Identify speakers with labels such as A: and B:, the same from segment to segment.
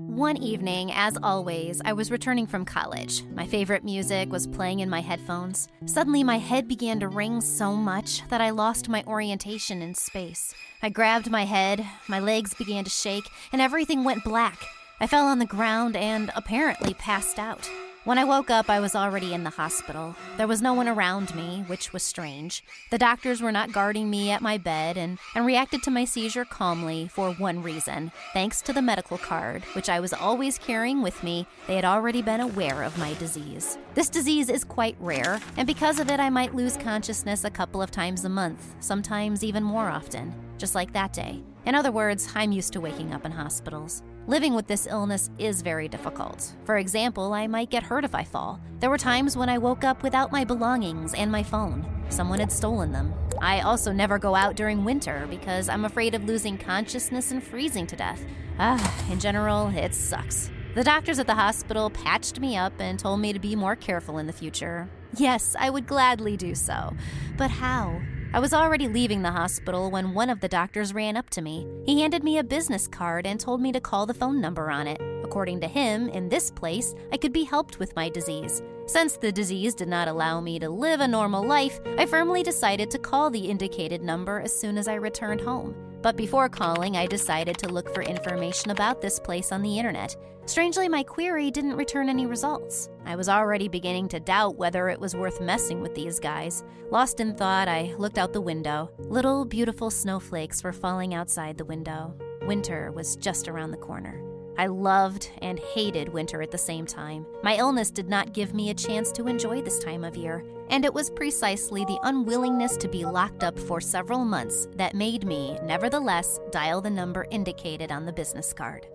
A: One evening, as always, I was returning from college. My favorite music was playing in my headphones. Suddenly, my head began to ring so much that I lost my orientation in space. I grabbed my head, my legs began to shake, and everything went black. I fell on the ground and apparently passed out. When I woke up, I was already in the hospital. There was no one around me, which was strange. The doctors were not guarding me at my bed and reacted to my seizure calmly for one reason. Thanks to the medical card, which I was always carrying with me, they had already been aware of my disease. This disease is quite rare, and because of it, I might lose consciousness a couple of times a month, sometimes even more often, just like that day. In other words, I'm used to waking up in hospitals. Living with this illness is very difficult. For example, I might get hurt if I fall. There were times when I woke up without my belongings and my phone. Someone had stolen them. I also never go out during winter because I'm afraid of losing consciousness and freezing to death. In general, it sucks. The doctors at the hospital patched me up and told me to be more careful in the future. Yes, I would gladly do so. But how? I was already leaving the hospital when one of the doctors ran up to me. He handed me a business card and told me to call the phone number on it. According to him, in this place, I could be helped with my disease. Since the disease did not allow me to live a normal life, I firmly decided to call the indicated number as soon as I returned home. But before calling, I decided to look for information about this place on the internet. Strangely, my query didn't return any results. I was already beginning to doubt whether it was worth messing with these guys. Lost in thought, I looked out the window. Little, beautiful snowflakes were falling outside the window. Winter was just around the corner. I loved and hated winter at the same time. My illness did not give me a chance to enjoy this time of year, and it was precisely the unwillingness to be locked up for several months that made me, nevertheless, dial the number indicated on the business card.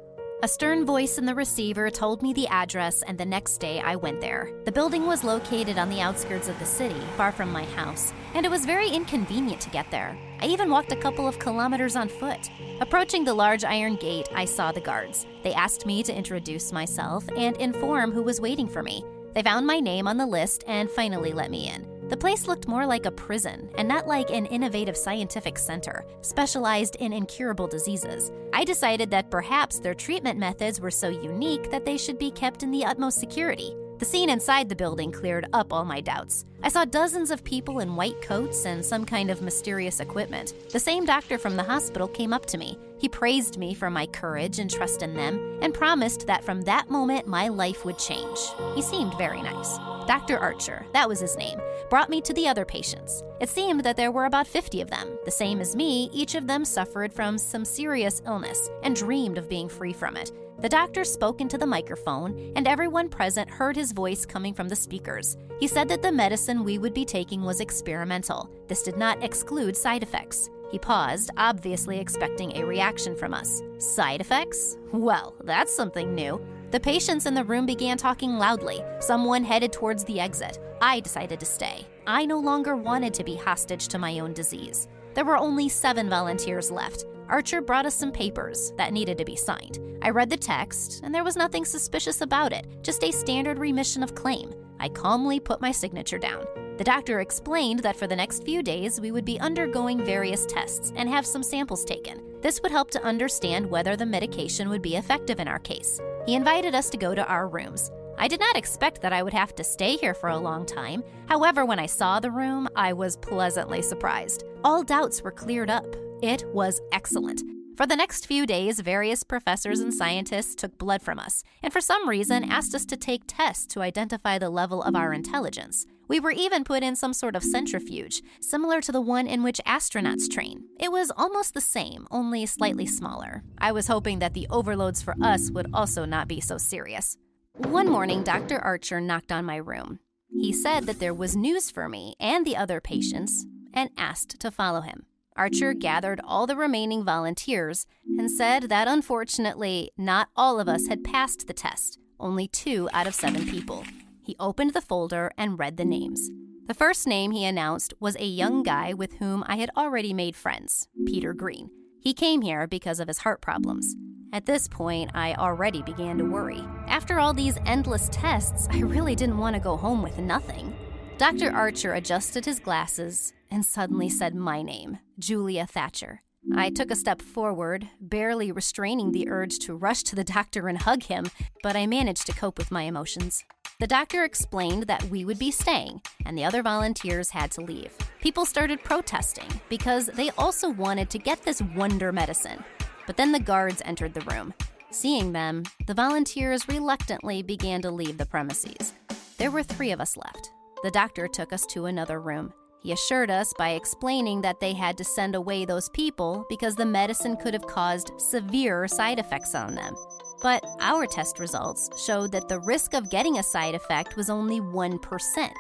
A: A stern voice in the receiver told me the address, and the next day I went there. The building was located on the outskirts of the city, far from my house, and it was very inconvenient to get there. I even walked a couple of kilometers on foot. Approaching the large iron gate, I saw the guards. They asked me to introduce myself and inform who was waiting for me. They found my name on the list and finally let me in. The place looked more like a prison and not like an innovative scientific center, specialized in incurable diseases. I decided that perhaps their treatment methods were so unique that they should be kept in the utmost security. The scene inside the building cleared up all my doubts. I saw dozens of people in white coats and some kind of mysterious equipment. The same doctor from the hospital came up to me. He praised me for my courage and trust in them and promised that from that moment my life would change. He seemed very nice. Dr. Archer, that was his name, brought me to the other patients. It seemed that there were about 50 of them. The same as me, each of them suffered from some serious illness and dreamed of being free from it. The doctor spoke into the microphone, and everyone present heard his voice coming from the speakers. He said that the medicine we would be taking was experimental. This did not exclude side effects. He paused, obviously expecting a reaction from us. Side effects? Well, that's something new. The patients in the room began talking loudly. Someone headed towards the exit. I decided to stay. I no longer wanted to be hostage to my own disease. There were only 7 volunteers left. Archer brought us some papers that needed to be signed. I read the text, and there was nothing suspicious about it, just a standard remission of claim. I calmly put my signature down. The doctor explained that for the next few days, we would be undergoing various tests and have some samples taken. This would help to understand whether the medication would be effective in our case. He invited us to go to our rooms. I did not expect that I would have to stay here for a long time. However, when I saw the room, I was pleasantly surprised. All doubts were cleared up. It was excellent. For the next few days, various professors and scientists took blood from us, and for some reason asked us to take tests to identify the level of our intelligence. We were even put in some sort of centrifuge, similar to the one in which astronauts train. It was almost the same, only slightly smaller. I was hoping that the overloads for us would also not be so serious. One morning, Dr. Archer knocked on my room. He said that there was news for me and the other patients and asked to follow him. Archer gathered all the remaining volunteers and said that unfortunately, not all of us had passed the test, only 2 out of 7 people. He opened the folder and read the names. The first name he announced was a young guy with whom I had already made friends, Peter Green. He came here because of his heart problems. At this point, I already began to worry. After all these endless tests, I really didn't want to go home with nothing. Dr. Archer adjusted his glasses and suddenly said my name, Julia Thatcher. I took a step forward, barely restraining the urge to rush to the doctor and hug him, but I managed to cope with my emotions. The doctor explained that we would be staying, and the other volunteers had to leave. People started protesting because they also wanted to get this wonder medicine. But then the guards entered the room. Seeing them, the volunteers reluctantly began to leave the premises. There were 3 of us left. The doctor took us to another room. He assured us by explaining that they had to send away those people because the medicine could have caused severe side effects on them. But our test results showed that the risk of getting a side effect was only 1%.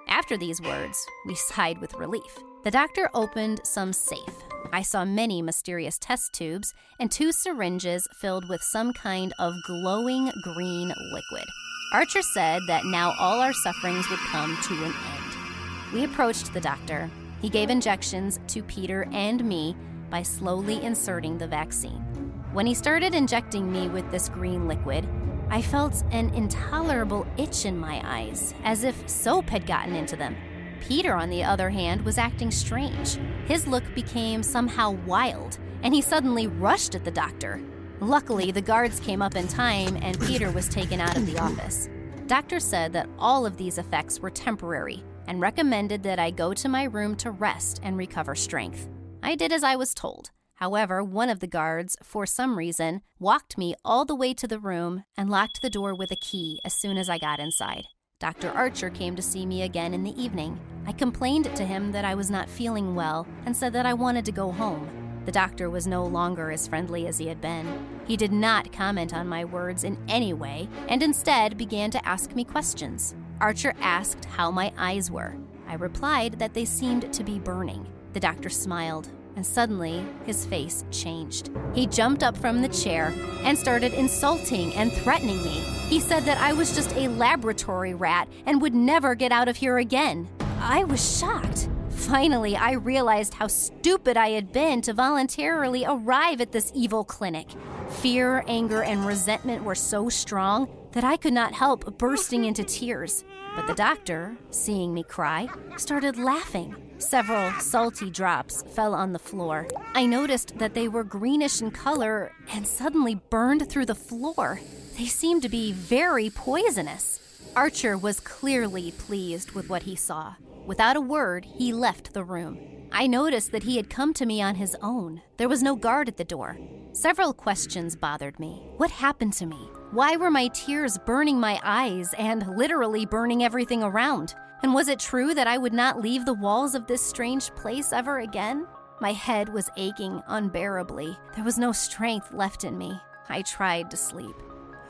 A: After these words, we sighed with relief. The doctor opened some safe. I saw many mysterious test tubes and 2 syringes filled with some kind of glowing green liquid. Archer said that now all our sufferings would come to an end. We approached the doctor. He gave injections to Peter and me by slowly inserting the vaccine. When he started injecting me with this green liquid, I felt an intolerable itch in my eyes, as if soap had gotten into them. Peter, on the other hand, was acting strange. His look became somehow wild, and he suddenly rushed at the doctor. Luckily, the guards came up in time, and Peter was taken out of the office. Doctor said that all of these effects were temporary and recommended that I go to my room to rest and recover strength. I did as I was told. However, one of the guards, for some reason, walked me all the way to the room and locked the door with a key as soon as I got inside. Dr. Archer came to see me again in the evening. I complained to him that I was not feeling well and said that I wanted to go home. The doctor was no longer as friendly as he had been. He did not comment on my words in any way and instead began to ask me questions. Archer asked how my eyes were. I replied that they seemed to be burning. The doctor smiled, and suddenly his face changed. He jumped up from the chair and started insulting and threatening me. He said that I was just a laboratory rat and would never get out of here again. I was shocked. Finally, I realized how stupid I had been to voluntarily arrive at this evil clinic. Fear, anger, and resentment were so strong that I could not help bursting into tears. But the doctor, seeing me cry, started laughing. Several salty drops fell on the floor. I noticed that they were greenish in color and suddenly burned through the floor. They seemed to be very poisonous. Archer was clearly pleased with what he saw. Without a word, he left the room. I noticed that he had come to me on his own. There was no guard at the door. Several questions bothered me. What happened to me? Why were my tears burning my eyes and literally burning everything around? And was it true that I would not leave the walls of this strange place ever again? My head was aching unbearably. There was no strength left in me. I tried to sleep.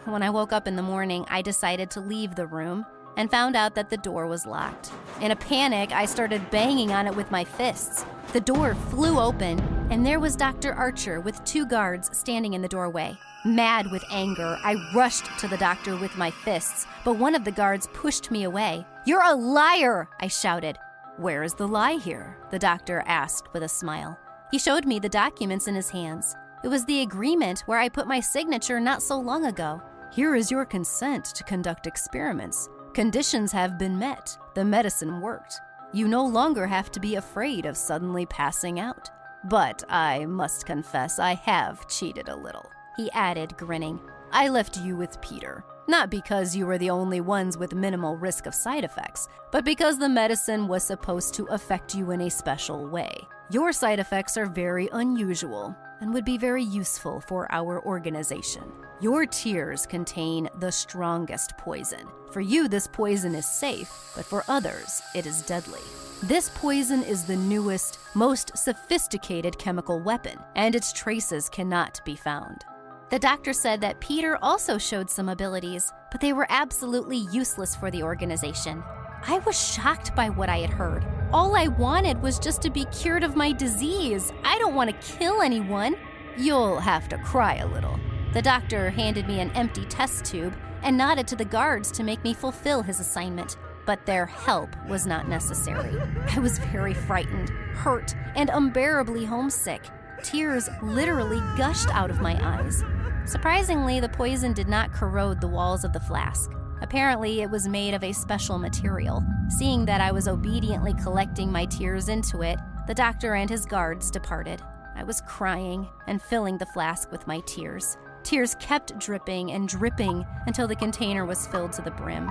A: When I woke up in the morning, I decided to leave the room and found out that the door was locked. In a panic, I started banging on it with my fists. The door flew open, and there was Dr. Archer with 2 guards standing in the doorway. Mad with anger, I rushed to the doctor with my fists, but one of the guards pushed me away. "You're a liar!" I shouted. "Where is the lie here?" the doctor asked with a smile. He showed me the documents in his hands. It was the agreement where I put my signature not so long ago. "Here is your consent to conduct experiments. Conditions have been met. The medicine worked. You no longer have to be afraid of suddenly passing out. But I must confess I have cheated a little," he added, grinning. "I left you with Peter, not because you were the only ones with minimal risk of side effects, but because the medicine was supposed to affect you in a special way. Your side effects are very unusual and would be very useful for our organization. Your tears contain the strongest poison. For you, this poison is safe, but for others, it is deadly. This poison is the newest, most sophisticated chemical weapon, and its traces cannot be found." The doctor said that Peter also showed some abilities, but they were absolutely useless for the organization. I was shocked by what I had heard. All I wanted was just to be cured of my disease. I don't want to kill anyone. "You'll have to cry a little." The doctor handed me an empty test tube and nodded to the guards to make me fulfill his assignment, but their help was not necessary. I was very frightened, hurt, and unbearably homesick. Tears literally gushed out of my eyes. Surprisingly, the poison did not corrode the walls of the flask. Apparently, it was made of a special material. Seeing that I was obediently collecting my tears into it, the doctor and his guards departed. I was crying and filling the flask with my tears. Tears kept dripping and dripping until the container was filled to the brim.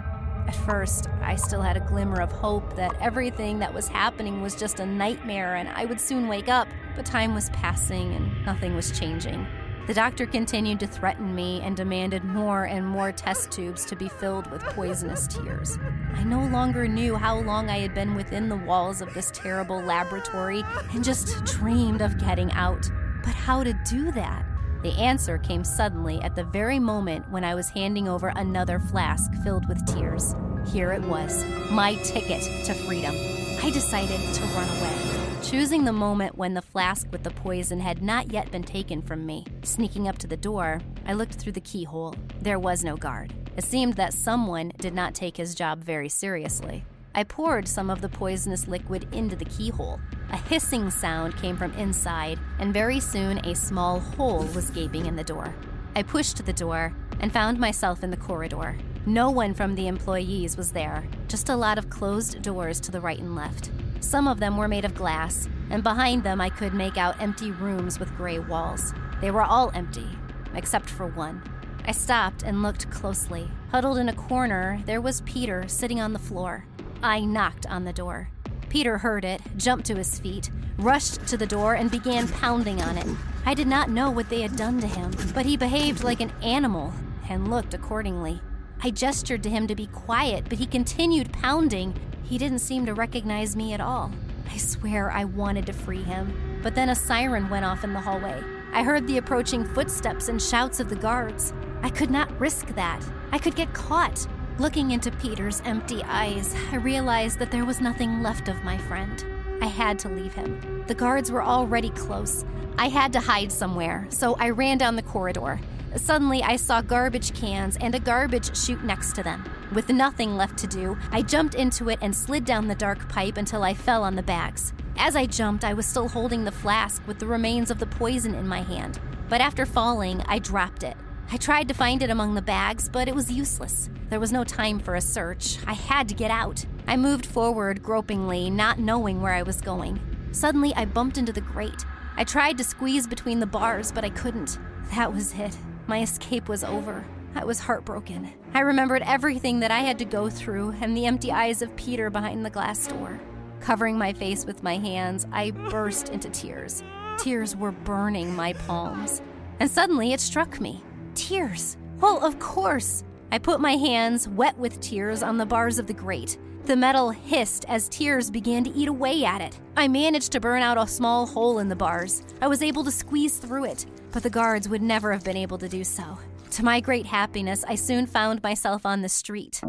A: At first, I still had a glimmer of hope that everything that was happening was just a nightmare and I would soon wake up, but time was passing and nothing was changing. The doctor continued to threaten me and demanded more and more test tubes to be filled with poisonous tears. I no longer knew how long I had been within the walls of this terrible laboratory and just dreamed of getting out. But how to do that? The answer came suddenly at the very moment when I was handing over another flask filled with tears. Here it was, my ticket to freedom. I decided to run away, choosing the moment when the flask with the poison had not yet been taken from me. Sneaking up to the door, I looked through the keyhole. There was no guard. It seemed that someone did not take his job very seriously. I poured some of the poisonous liquid into the keyhole. A hissing sound came from inside, and very soon a small hole was gaping in the door. I pushed the door and found myself in the corridor. No one from the employees was there, just a lot of closed doors to the right and left. Some of them were made of glass, and behind them I could make out empty rooms with gray walls. They were all empty, except for one. I stopped and looked closely. Huddled in a corner, there was Peter sitting on the floor. I knocked on the door. Peter heard it, jumped to his feet, rushed to the door, and began pounding on it. I did not know what they had done to him, but he behaved like an animal and looked accordingly. I gestured to him to be quiet, but he continued pounding. He didn't seem to recognize me at all. I swear I wanted to free him, but then a siren went off in the hallway. I heard the approaching footsteps and shouts of the guards. I could not risk that. I could get caught. Looking into Peter's empty eyes, I realized that there was nothing left of my friend. I had to leave him. The guards were already close. I had to hide somewhere, so I ran down the corridor. Suddenly, I saw garbage cans and a garbage chute next to them. With nothing left to do, I jumped into it and slid down the dark pipe until I fell on the bags. As I jumped, I was still holding the flask with the remains of the poison in my hand. But after falling, I dropped it. I tried to find it among the bags, but it was useless. There was no time for a search. I had to get out. I moved forward gropingly, not knowing where I was going. Suddenly, I bumped into the grate. I tried to squeeze between the bars, but I couldn't. That was it. My escape was over. I was heartbroken. I remembered everything that I had to go through and the empty eyes of Peter behind the glass door. Covering my face with my hands, I burst into tears. Tears were burning my palms. And suddenly it struck me. Tears. Well, of course. I put my hands, wet with tears, on the bars of the grate. The metal hissed as tears began to eat away at it. I managed to burn out a small hole in the bars. I was able to squeeze through it, but the guards would never have been able to do so. To my great happiness, I soon found myself on the street.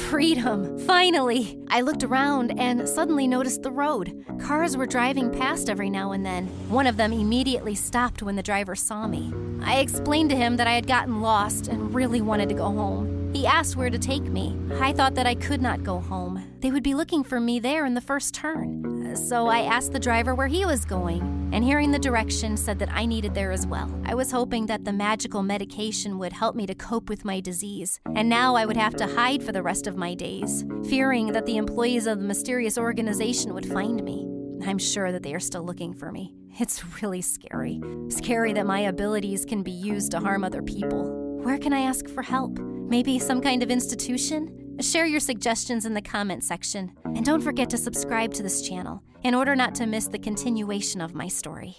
A: Freedom! Finally! I looked around and suddenly noticed the road. Cars were driving past every now and then. One of them immediately stopped when the driver saw me. I explained to him that I had gotten lost and really wanted to go home. He asked where to take me. I thought that I could not go home. They would be looking for me there in the first turn. So I asked the driver where he was going, and hearing the direction said that I needed there as well. I was hoping that the magical medication would help me to cope with my disease, and now I would have to hide for the rest of my days, fearing that the employees of the mysterious organization would find me. I'm sure that they are still looking for me. It's really scary. Scary that my abilities can be used to harm other people. Where can I ask for help? Maybe some kind of institution? Share your suggestions in the comment section. And don't forget to subscribe to this channel in order not to miss the continuation of my story.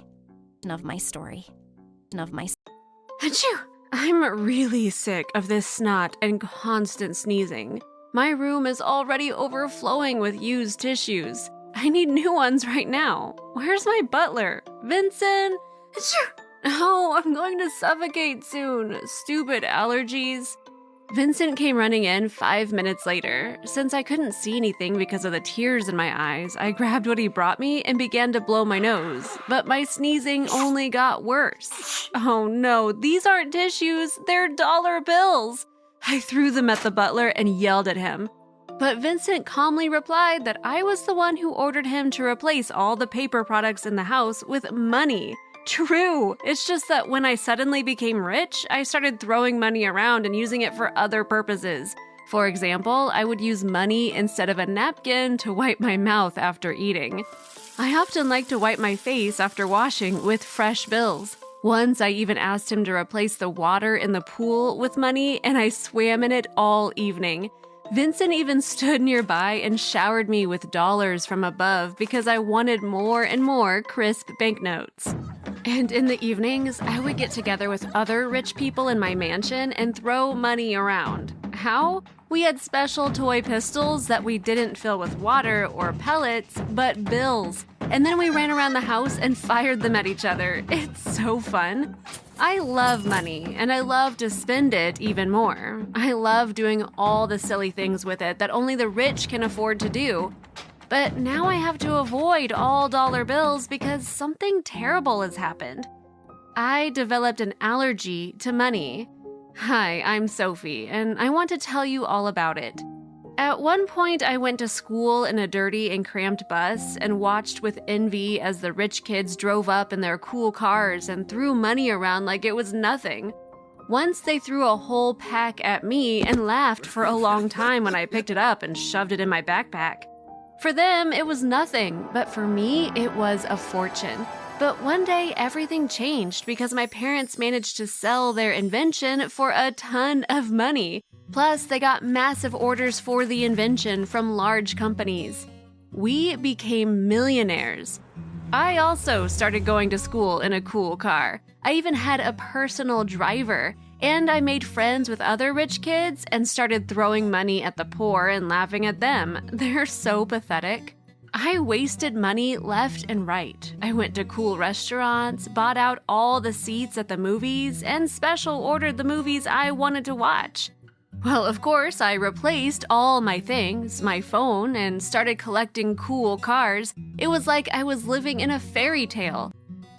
A: Achoo!
B: I'm really sick of this snot and constant sneezing. My room is already overflowing with used tissues. I need new ones right now. Where's my butler? Vincent? Achoo! Oh, I'm going to suffocate soon. Stupid allergies. Vincent came running in 5 minutes later. Since I couldn't see anything because of the tears in my eyes, I grabbed what he brought me and began to blow my nose, but my sneezing only got worse. Oh no, these aren't tissues, they're dollar bills. I threw them at the butler and yelled at him. But Vincent calmly replied that I was the one who ordered him to replace all the paper products in the house with money. True, it's just that when I suddenly became rich, I started throwing money around and using it for other purposes. For example, I would use money instead of a napkin to wipe my mouth after eating. I often like to wipe my face after washing with fresh bills. Once I even asked him to replace the water in the pool with money, and I swam in it all evening. Vincent even stood nearby and showered me with dollars from above because I wanted more and more crisp banknotes. And in the evenings, I would get together with other rich people in my mansion and throw money around. How? We had special toy pistols that we didn't fill with water or pellets, but bills. And then we ran around the house and fired them at each other. It's so fun. I love money, and I love to spend it even more. I love doing all the silly things with it that only the rich can afford to do. But now I have to avoid all dollar bills because something terrible has happened. I developed an allergy to money. Hi, I'm Sophie, and I want to tell you all about it. At one point, I went to school in a dirty and cramped bus and watched with envy as the rich kids drove up in their cool cars and threw money around like it was nothing. Once they threw a whole pack at me and laughed for a long time when I picked it up and shoved it in my backpack. For them, it was nothing, but for me, it was a fortune. But one day, everything changed because my parents managed to sell their invention for a ton of money. Plus, they got massive orders for the invention from large companies. We became millionaires. I also started going to school in a cool car. I even had a personal driver. And I made friends with other rich kids and started throwing money at the poor and laughing at them. They're so pathetic. I wasted money left and right. I went to cool restaurants, bought out all the seats at the movies, and special ordered the movies I wanted to watch. Well, of course, I replaced all my things, my phone, and started collecting cool cars. It was like I was living in a fairy tale.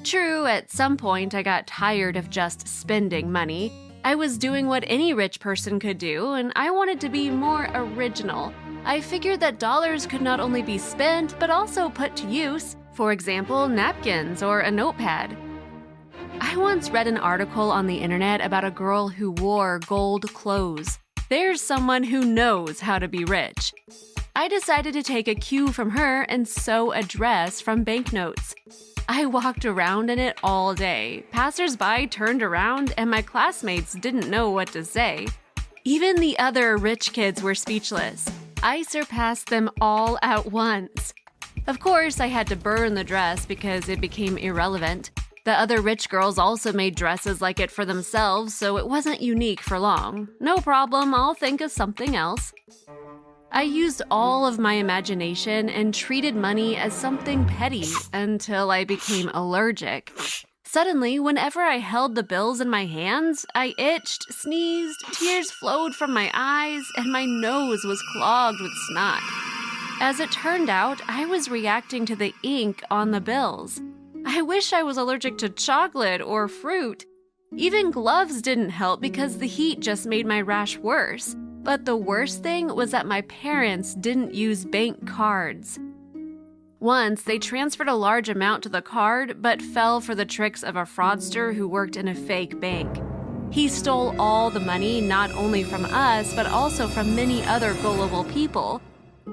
B: True, at some point I got tired of just spending money. I was doing what any rich person could do, and I wanted to be more original. I figured that dollars could not only be spent, but also put to use. For example, napkins or a notepad. I once read an article on the internet about a girl who wore gold clothes. There's someone who knows how to be rich. I decided to take a cue from her and sew a dress from banknotes. I walked around in it all day. Passers-by turned around, and my classmates didn't know what to say. Even the other rich kids were speechless. I surpassed them all at once. Of course, I had to burn the dress because it became irrelevant. The other rich girls also made dresses like it for themselves, so it wasn't unique for long. No problem, I'll think of something else. I used all of my imagination and treated money as something petty until I became allergic. Suddenly, whenever I held the bills in my hands, I itched, sneezed, tears flowed from my eyes, and my nose was clogged with snot. As it turned out, I was reacting to the ink on the bills. I wish I was allergic to chocolate or fruit. Even gloves didn't help because the heat just made my rash worse. But the worst thing was that my parents didn't use bank cards. Once, they transferred a large amount to the card, but fell for the tricks of a fraudster who worked in a fake bank. He stole all the money, not only from us, but also from many other gullible people.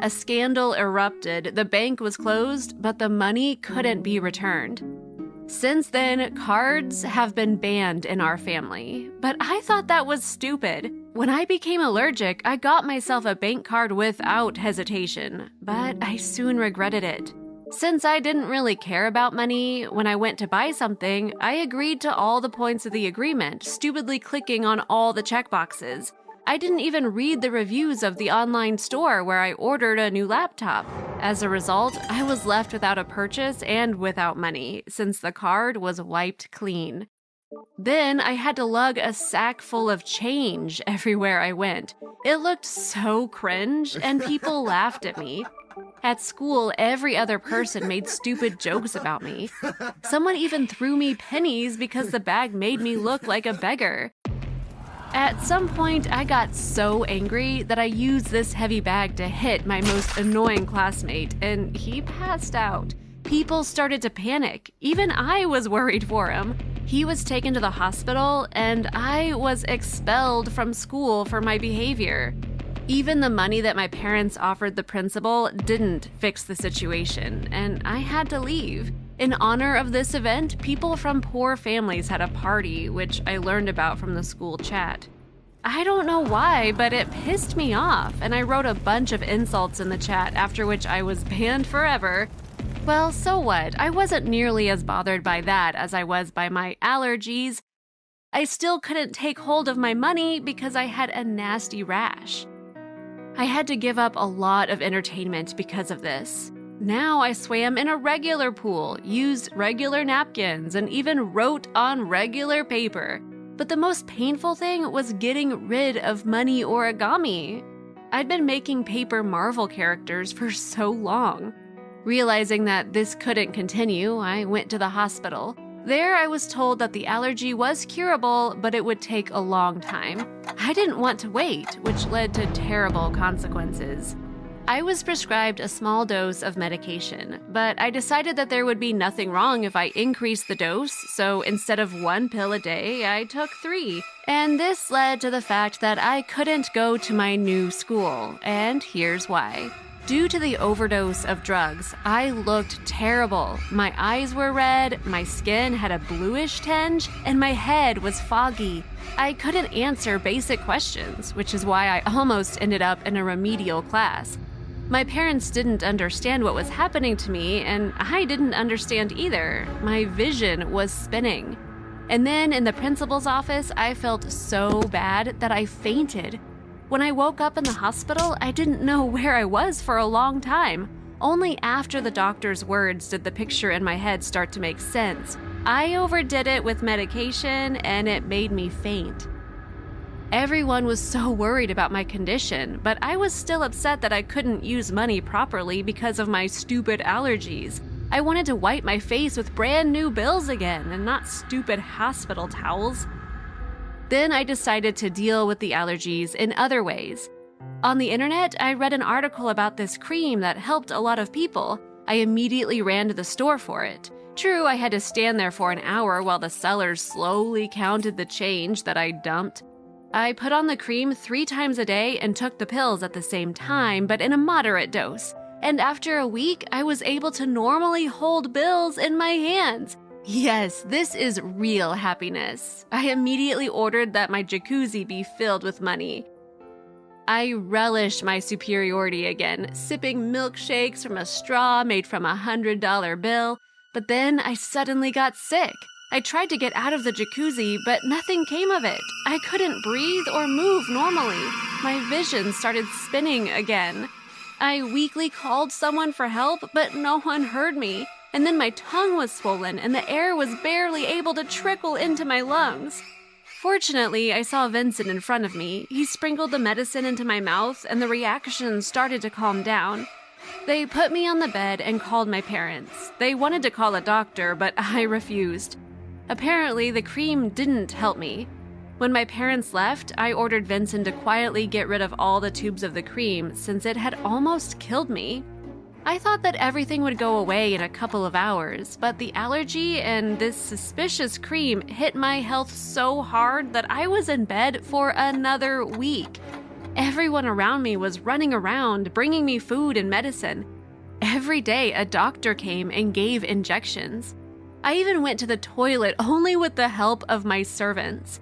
B: A scandal erupted, the bank was closed, but the money couldn't be returned. Since then, cards have been banned in our family, but I thought that was stupid. When I became allergic, I got myself a bank card without hesitation, but I soon regretted it. Since I didn't really care about money, when I went to buy something, I agreed to all the points of the agreement, stupidly clicking on all the checkboxes. I didn't even read the reviews of the online store where I ordered a new laptop. As a result, I was left without a purchase and without money, since the card was wiped clean. Then I had to lug a sack full of change everywhere I went. It looked so cringe, and people laughed at me. At school, every other person made stupid jokes about me. Someone even threw me pennies because the bag made me look like a beggar. At some point, I got so angry that I used this heavy bag to hit my most annoying classmate, and he passed out. People started to panic. Even I was worried for him. He was taken to the hospital, and I was expelled from school for my behavior. Even the money that my parents offered the principal didn't fix the situation, and I had to leave. In honor of this event, people from poor families had a party, which I learned about from the school chat. I don't know why, but it pissed me off, and I wrote a bunch of insults in the chat, after which I was banned forever. Well, so what? I wasn't nearly as bothered by that as I was by my allergies. I still couldn't take hold of my money because I had a nasty rash. I had to give up a lot of entertainment because of this. Now I swam in a regular pool, used regular napkins, and even wrote on regular paper. But the most painful thing was getting rid of money origami. I'd been making paper Marvel characters for so long. Realizing that this couldn't continue, I went to the hospital. There I was told that the allergy was curable, but it would take a long time. I didn't want to wait, which led to terrible consequences. I was prescribed a small dose of medication, but I decided that there would be nothing wrong if I increased the dose, so instead of 1 pill a day, I took 3. And this led to the fact that I couldn't go to my new school, and here's why. Due to the overdose of drugs, I looked terrible. My eyes were red, my skin had a bluish tinge, and my head was foggy. I couldn't answer basic questions, which is why I almost ended up in a remedial class. My parents didn't understand what was happening to me, and I didn't understand either. My vision was spinning. And then in the principal's office, I felt so bad that I fainted. When I woke up in the hospital, I didn't know where I was for a long time. Only after the doctor's words did the picture in my head start to make sense. I overdid it with medication, and it made me faint. Everyone was so worried about my condition, but I was still upset that I couldn't use money properly because of my stupid allergies. I wanted to wipe my face with brand new bills again and not stupid hospital towels. Then I decided to deal with the allergies in other ways. On the internet, I read an article about this cream that helped a lot of people. I immediately ran to the store for it. True, I had to stand there for an hour while the sellers slowly counted the change that I dumped. I put on the cream 3 times a day and took the pills at the same time, but in a moderate dose. And after a week, I was able to normally hold bills in my hands. Yes, this is real happiness. I immediately ordered that my jacuzzi be filled with money. I relished my superiority again, sipping milkshakes from a straw made from a $100 bill. But then I suddenly got sick. I tried to get out of the jacuzzi, but nothing came of it. I couldn't breathe or move normally. My vision started spinning again. I weakly called someone for help, but no one heard me. And then my tongue was swollen, and the air was barely able to trickle into my lungs. Fortunately, I saw Vincent in front of me. He sprinkled the medicine into my mouth, and the reaction started to calm down. They put me on the bed and called my parents. They wanted to call a doctor, but I refused. Apparently, the cream didn't help me. When my parents left, I ordered Vincent to quietly get rid of all the tubes of the cream since it had almost killed me. I thought that everything would go away in a couple of hours, but the allergy and this suspicious cream hit my health so hard that I was in bed for another week. Everyone around me was running around, bringing me food and medicine. Every day, a doctor came and gave injections. I even went to the toilet only with the help of my servants.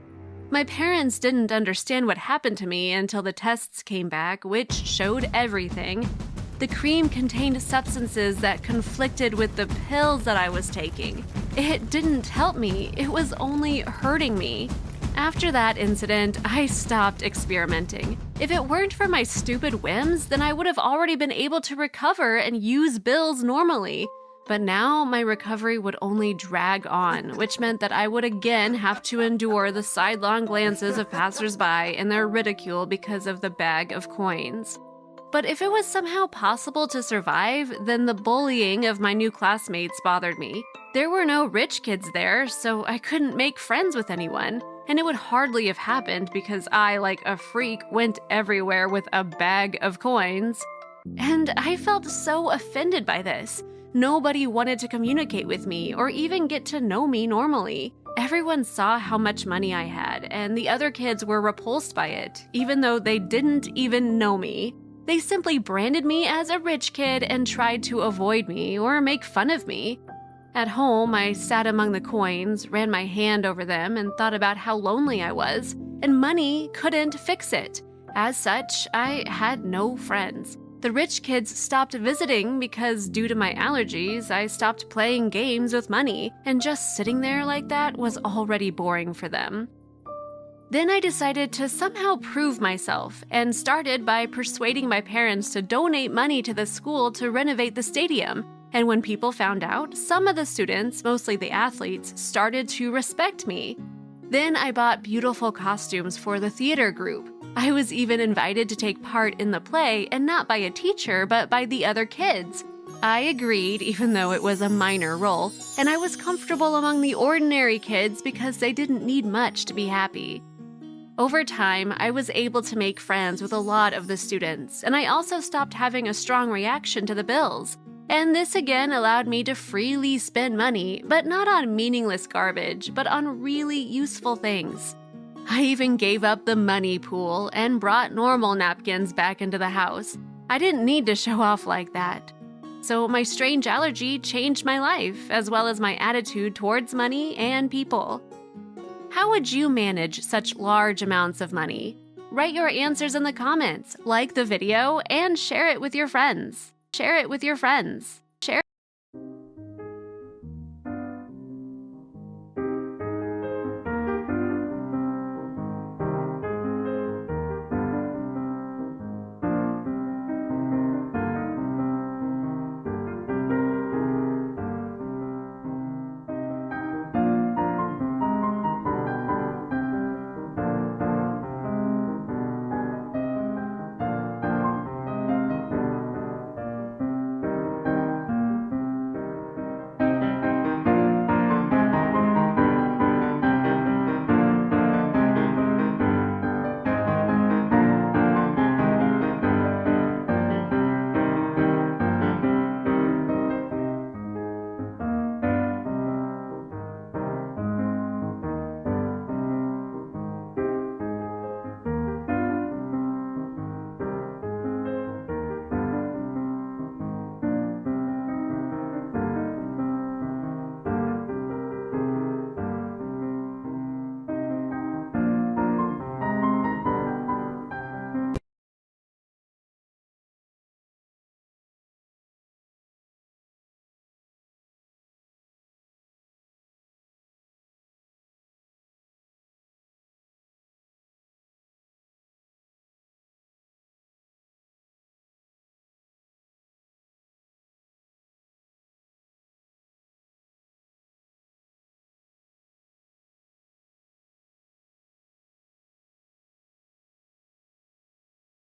B: My parents didn't understand what happened to me until the tests came back, which showed everything. The cream contained substances that conflicted with the pills that I was taking. It didn't help me, it was only hurting me. After that incident, I stopped experimenting. If it weren't for my stupid whims, then I would have already been able to recover and use bills normally. But now my recovery would only drag on, which meant that I would again have to endure the sidelong glances of passersby and their ridicule because of the bag of coins. But if it was somehow possible to survive, then the bullying of my new classmates bothered me. There were no rich kids there, so I couldn't make friends with anyone. And it would hardly have happened because I, like a freak, went everywhere with a bag of coins. And I felt so offended by this. Nobody wanted to communicate with me or even get to know me normally. Everyone saw how much money I had, and the other kids were repulsed by it, even though they didn't even know me. They simply branded me as a rich kid and tried to avoid me or make fun of me. At home, I sat among the coins, ran my hand over them, and thought about how lonely I was, and money couldn't fix it. As such, I had no friends. The rich kids stopped visiting because, due to my allergies, I stopped playing games with money, and just sitting there like that was already boring for them. Then I decided to somehow prove myself, and started by persuading my parents to donate money to the school to renovate the stadium. And when people found out, some of the students, mostly the athletes, started to respect me. Then I bought beautiful costumes for the theater group. I was even invited to take part in the play, and not by a teacher, but by the other kids. I agreed, even though it was a minor role, and I was comfortable among the ordinary kids because they didn't need much to be happy. Over time, I was able to make friends with a lot of the students, and I also stopped having a strong reaction to the bills. And this again allowed me to freely spend money, but not on meaningless garbage, but on really useful things. I even gave up the money pool and brought normal napkins back into the house. I didn't need to show off like that. So my strange allergy changed my life, as well as my attitude towards money and people. How would you manage such large amounts of money? Write your answers in the comments, like the video, and share it with your friends. Share it with your friends.